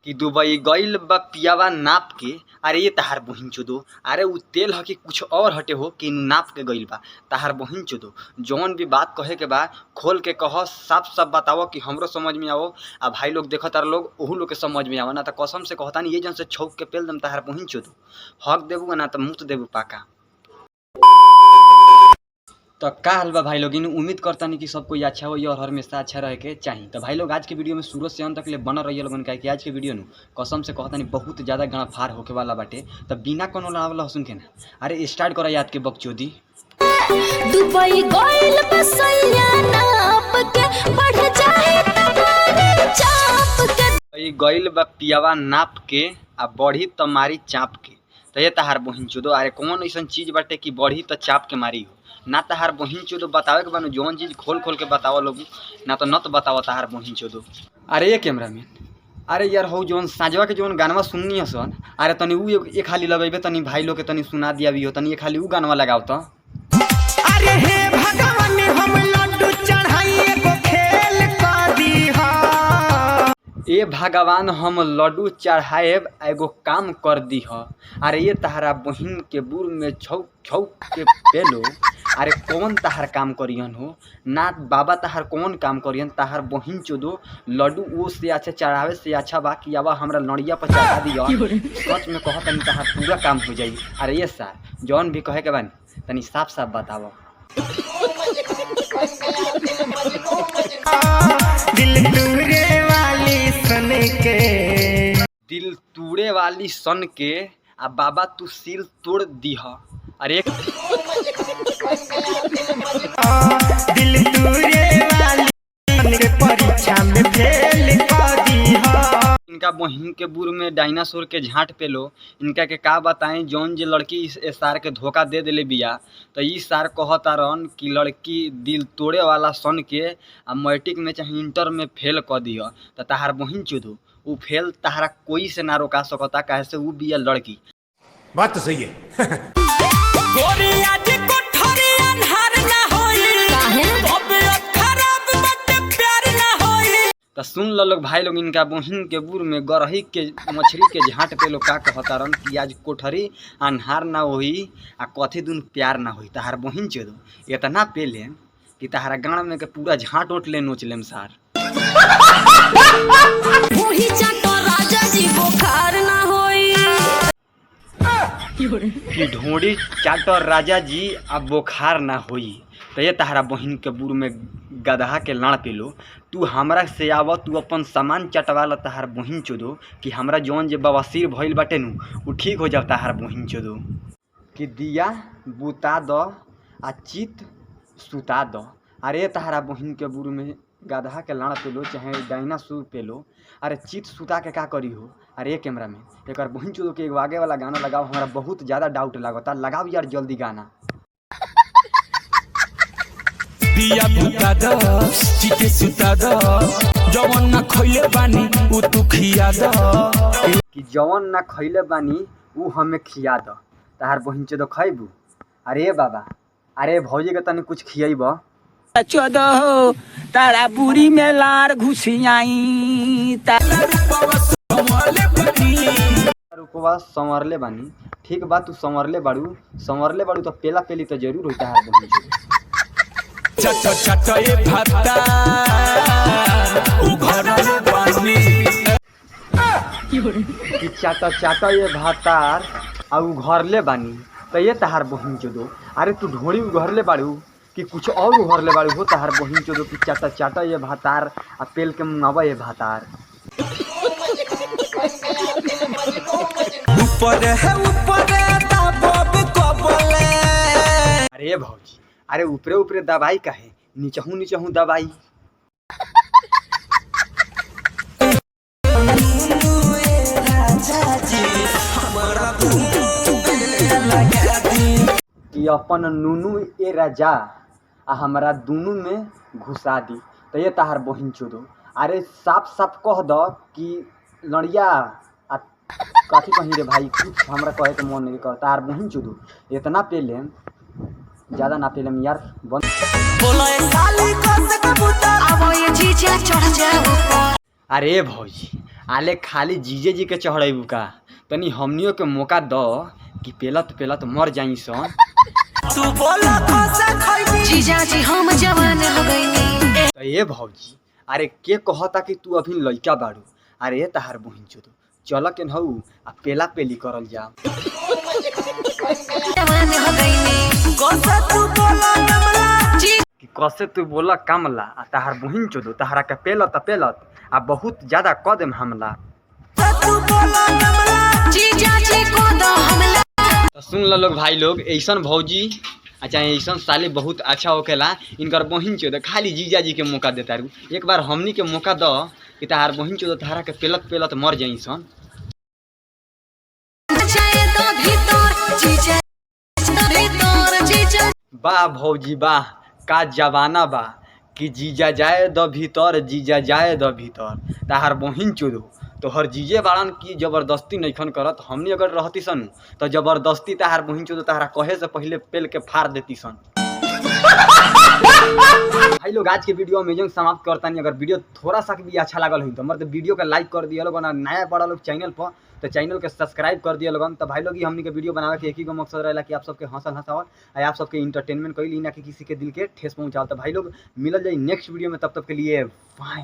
कि दुबई गइल बा पियावा नाप के। अरे ये तहार बहिन चोदो, अरे उ तेल ह कि कुछ और हटे हो कि नाप के गइल बा। तहार बहिन चोदो जौन भी बात कहे के बा खोल के कह, साफ साफ बताओ कि हमरो समझ में आओ आ भाई लोग देखो तार लोग ओहू लोग के समझ में आवा। ना तो कसम से कहता नहीं ये जन से छौक के पेल दम तहार बहिन चोदो। हक देबू ना तो मुँह देबू पाका। तो का हाल बा भाई लोग, उम्मीद करता नहीं कि सब कोई अच्छा हो और हमेशा अच्छा रहे के चाहिए। तो भाई लोग आज के वीडियो में शुरू से अंत तक ले बना रही लोगन का कि आज के वीडियो नु कसम से कहता नहीं बहुत ज़्यादा गणा फार होके वाला बाटे। तो बिना कोनो लावला सुन के ना अरे स्टार्ट करा याद के बकचोदी। दुबई गइल बसैया नाप के बढ़ जाए तुम्हारी चाप के। गइल बा पियावा नाप के आ बढ़ी तमारी चाप के। तो ये तहार बहिन चोदो अरे कौन ऐसा चीज बाटे कि बढ़ी तो चाप के मारी हो। ना तहार बहिन चोदो बतावे के बानू जौन चीज खोल खोल के बतावा लोग, ना तो नत बतावा तहार बहिन चोदो। अरे ये कैमरा मैन, अरे यार हो जौन साँझवा के जौन गानवा सुननी है सन, अरे तनी उ एक खाली लगेबे तनी भाई लोग के तनी सुना दिया भी हो, तनी एक खाली उ गानवा लगाओ तो। अरे हे भगवान हम लड्डू चढ़ाई एगो खेल कर दीहा। ए भगवान हम लड्डू चढ़ाएब एगो काम कर दीह। अरे ये तहारा बहिन के बुर में छौक छौक के पेलो। अरे कौन तहार काम करियन हो ना बाबा, तहार कौन काम करियन। तहार बहिन चोदो लड्डू वो से अच्छा चढ़ावे से अच्छा बा कि अब हमरा लड़िया पर चढ़ा दिया। सच में कह तनी तहार पूरा काम हो जाई। अरे ये सार जौन भी कहे के बानी तनी साफ साफ बताओ। दिल टूरे वाली सन के, दिल तूड़े वाली सन के आ बाबा तू सिर तोड़ दीह। अरे दिल टूरे वाली सन के परीक्षा में फेल कर दीहा। इनका बहिन के बुर में डायनासोर के झाट पे लो। इनका के का बताएं जौन जे लड़की इस सार के धोखा दे देले बिया। तो ई सार कहता रन कि लड़की दिल तोड़े वाला सन के आ मैट्रिक में चाहे इंटर में फेल कर दिया। तो तहार बहिन चोदो उ फेल तहारा कोई से ना रोका सकता, काहे से उ बिया लड़की। बात तो सही है। गोरिया जी कोठरी अन्हार ना होई, तबियत खराब बटे प्यार ना होई। तो सुन लो लोग भाई लोग, इनका बहिन के बुर में गरही के मछली के झाट पे लोग का कहता रन कि आज कोठरी अन्हार ना होई आ कथी दून प्यार ना होई। तहार बहिन चोदो इतना पे लेम कि तहारा गाँव में के पूरा झाट ओट ले नोच लेम सार। वही चाटो राजा जी बुखार ना होई। कि ढोड़ी चाटर राजा जी अब बोखार ना होई। तो ये तहारा बहिन के बुर में गदहा के लाड़ पे लो। तू हमरा से आव, तू अपन सामान चटवा ल तहार बहिन चोदो कि हमरा जौन जे बवासीर भइल बाटे नु उ ठीक हो जाता तहार बहिन चोदो। कि दिया बुता द आ चित सुता द। अरे तहारा बहिन के बुर में गदहा के लाड़ पे लो चाहे डायनासोर पे लो। अरे चित सुता के का करी हो। अरे कैमरा में एक बहिन चोदो के एगो आगे वाला गाना लगाओ, हमरा बहुत ज़्यादा डाउट लागता। लगाओ यार जल्दी गाना। दिया बुता द चिते सुता द, जवन ना खइले बानी उ तू खिया द। कि जवन ना खइले बानी उ हमें खिया द। तहार बहिन चोदो खइबू। अरे बाबा, अरे भौजी के तनी कुछ खियाइब। चोदो तारा बुरी में लार घुसियाई, रूपवा संवरले बानी। ठीक बा तू संवरले बाड़ू तो पेला पेली तो जरूर होता है बहिन चोदो। चट चट ये भत्ता उ घर बानी। कि चाटा ये भातार आ उघरले बानी। तो ये तहार बहिन चोदो अरे तू ढोड़ी उघरले बाड़ू कि कुछ और उघरले बाड़ू हो। तहार बहिन चोदो कि चाटा ये भातार आ पेल के मुंगावा ये भातार। ऊपर है दबाव कबले। अरे भौजी, अरे ऊपरे ऊपरे दवाई काहे, नीचहू दवाई। कि अपन नूनू ए राजा आ हमरा दुनू में घुसा दी। तो ये तहार बहिन चोदो अरे साफ साफ कह द कि लड़िया आ कथी कहीं रे भाई, कुछ हमरा कहे के मन नहीं कर। तहार बहिन चोदो इतना पे लेम, ज़्यादा ना पे लेम यार। बंद बोलो ए साली को से कबूतर, अब ये जीजा चढ़ जाओ। अरे भौजी, आले खाली जीजे जी के चढ़ेबू का तनी हमनियों के मौका दो कि पेलत पेलत मर जाई सन। तू बोला कैसे खइबी जीजा जी हम जवान हो गईनी। तो ये भौजी अरे के कहता कि तू अभी लइका बाड़ू। अरे तहार बहिन चोदो चल के नहू आ पेला पेली करल जा। जवान हो गईनी। कैसे तू बोला कमला जी कि कसे तू बोला कामला आ तहार बहिन चोदो तहरा के पेलत आ बहुत ज्यादा कदम हमला। तू बोला कमला जीजा जी को दो हमला। तो सुन लो लोग भाई लोग ऐसन भौजी अच्छा ऐसन साले बहुत अच्छा होकेला। इनकर बहिन चोदो खाली जीजा जी के मौका देता रू। एक बार हमनी के मौका दो कि तहार बहिन चोदो तहरा के पेलत पेलत मर जाई सन। जाए तो भीतर जीजा तो भीतर जीजा। वाह भौजी वाह का जवाना बा कि जीजा जाए द भीतर जीजा जाए द भीतर। तहार बहिन चोदो तो हर जीजे बाड़न की जबरदस्ती नइखन करत। हमनी अगर रहती सन तो जबरदस्ती तहार बहिन चोदो तहरा कहे से पहले पेल के फाड़ देती सन। भाई लोग आज के वीडियो में समाप्त करता नहीं। अगर वीडियो थोड़ा सा भी अच्छा लागल हो तो मतलब वीडियो का लाइक कर दिया लोग। नया बड़ा लोग चैनल पर तो चैनल के सब्सक्राइब कर दिया लोगन। तो भाई लोग ये हमनी के वीडियो बनावे के एक ही मकसद रहेला कि आप सबके हंसल हंसावल आप सबके इंटरटेनमेंट कइली ना कि किसी के दिल के ठेस पहुंचावल। तो भाई लोग मिलल जाई नेक्स्ट वीडियो में, तब तक के लिए बाय।